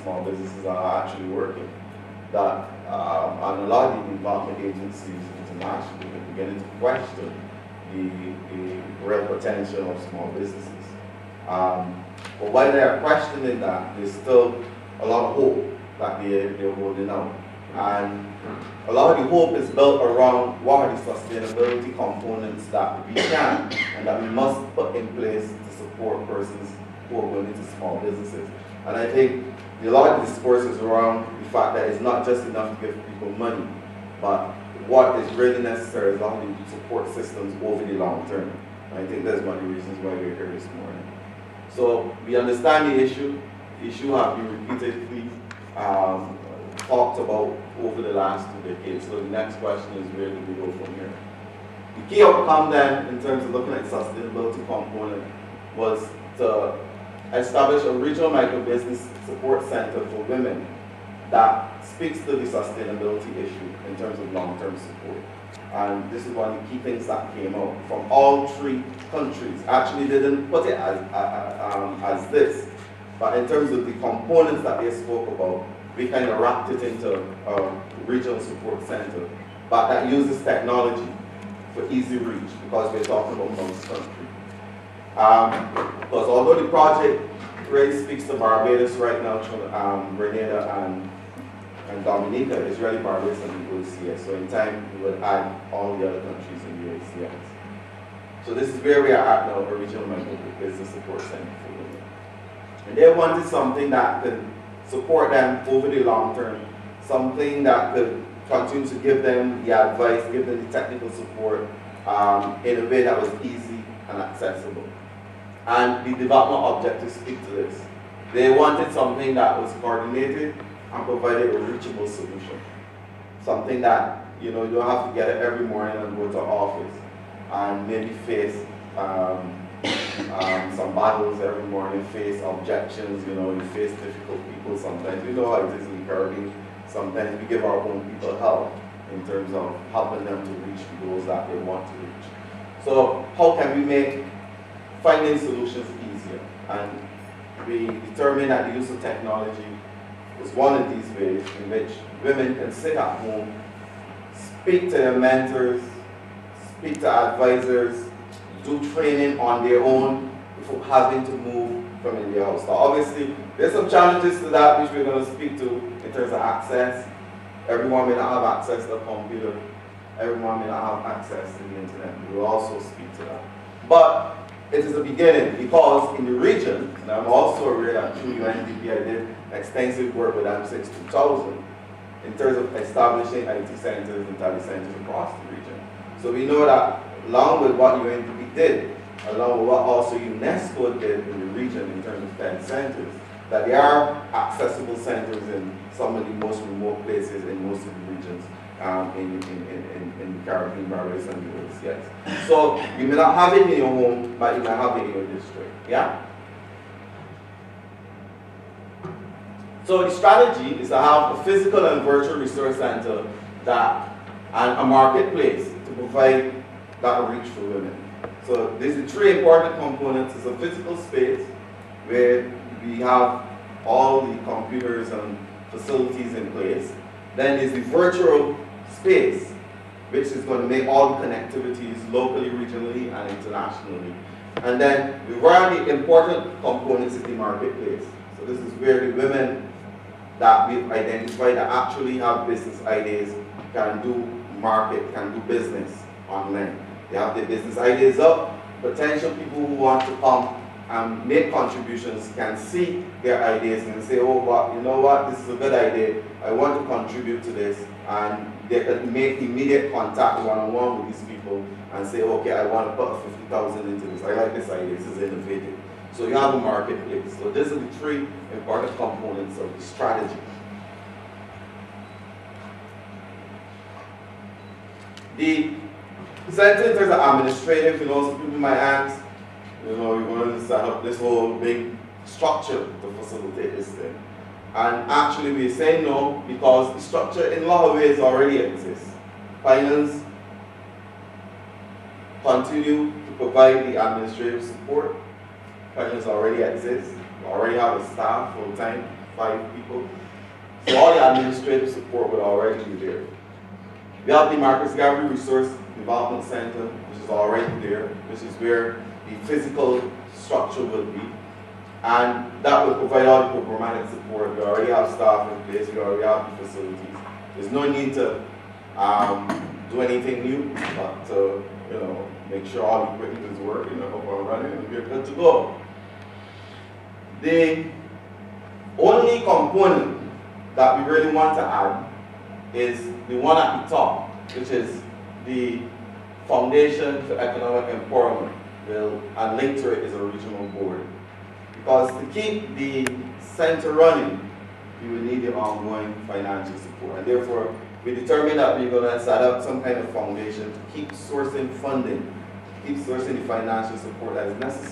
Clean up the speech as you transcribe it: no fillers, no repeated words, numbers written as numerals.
small businesses are actually working. That and a lot of the development agencies internationally are beginning to question the real potential of small businesses. But while they are questioning that, there's still a lot of hope that they're holding out. And a lot of the hope is built around what are the sustainability components that we can and that we must put in place to support persons who are going into small businesses. And I think a lot of the discourse is around the fact that it's not just enough to give people money, but what is really necessary is how to support systems over the long term. And I think that's one of the reasons why we're here this morning. So we understand the issue. The issue has been repeatedly talked about over the last 2 decades. So the next question is, where do we go from here? The key outcome then, in terms of looking at the sustainability component, was to establish a regional micro-business support center for women that speaks to the sustainability issue in terms of long-term support. And this is one of the key things that came out from all 3 countries. Actually, they didn't put it as this, but in terms of the components that they spoke about, we kind of wrapped it into a regional support center, but that uses technology for easy reach, because we're talking about multi-country. Because although the project really speaks to Barbados right now, Grenada and Dominica, it's really Barbados and the OCS. So in time, we will add all the other countries in the OCS. So this is where we are at now, a regional micro-business support center for women. And they wanted something that could support them over the long term, something that could continue to give them the advice, give them the technical support in a way that was easy and accessible. And the development objectives speak to this. They wanted something that was coordinated and provided a reachable solution. Something that, you know, you don't have to get it every morning and go to office and maybe face some battles every morning, face objections, you know, you face difficult people sometimes. You know how it is in the Caribbean. Sometimes we give our own people help in terms of helping them to reach the goals that they want to reach. So how can we make finding solutions easier? And we determined that the use of technology is one of these ways in which women can sit at home, speak to their mentors, speak to advisors, do training on their own before having to move from in their house. Now obviously, there's some challenges to that which we're going to speak to in terms of access. Everyone may not have access to a computer. Everyone may not have access to the internet. We will also speak to that. But it is a beginning, because in the region, and I'm also aware that through UNDP I did extensive work with M6 2000 in terms of establishing IT centers and tele centers across the region. So we know that along with what UNDP did, along with what also UNESCO did in the region in terms of 10 centers, that there are accessible centers in some of the most remote places in most of the regions in the Caribbean, Barbados, and the OCS. So you may not have it in your home, but you may have it in your district. Yeah? So the strategy is to have a physical and virtual resource center and a marketplace to provide that reach for women. So these are 3 important components. It's a physical space where we have all the computers and facilities in place. Then there's the virtual space, which is going to make all the connectivities locally, regionally, and internationally. And then one of the important components is the marketplace. So this is where the women that we've identified that actually have business ideas can do market, can do business online. They have their business ideas up. Potential people who want to come and make contributions can see their ideas and say, oh, well, you know what, this is a good idea. I want to contribute to this. And they can make immediate contact one-on-one with these people and say, okay, I want to put 50,000 into this. I like this idea. This is innovative. So you have a marketplace. So these are the 3 important components of the strategy. The center in terms of administrative, you know, some people might ask, you know, you want to set up this whole big structure to facilitate this thing. And actually we're saying no, because the structure in a lot of ways already exists. Finance continue to provide the administrative support. Finance already exists. We already have a staff full time. 5 people. So all the administrative support would already be there. We have the Marcus Garvey Resource Development Center, which is already there, which is where the physical structure will be. And that will provide all the programmatic support. We already have staff in place, we already have the facilities. There's no need to do anything new, but to make sure all the equipment is working, up and running, and we're good to go. The only component that we really want to add is the one at the top, which is the Foundation for Economic Empowerment. And linked to it is a regional board. Because to keep the center running, you will need the ongoing financial support. And therefore, we determined that we're going to set up some kind of foundation to keep sourcing funding, keep sourcing the financial support that is necessary.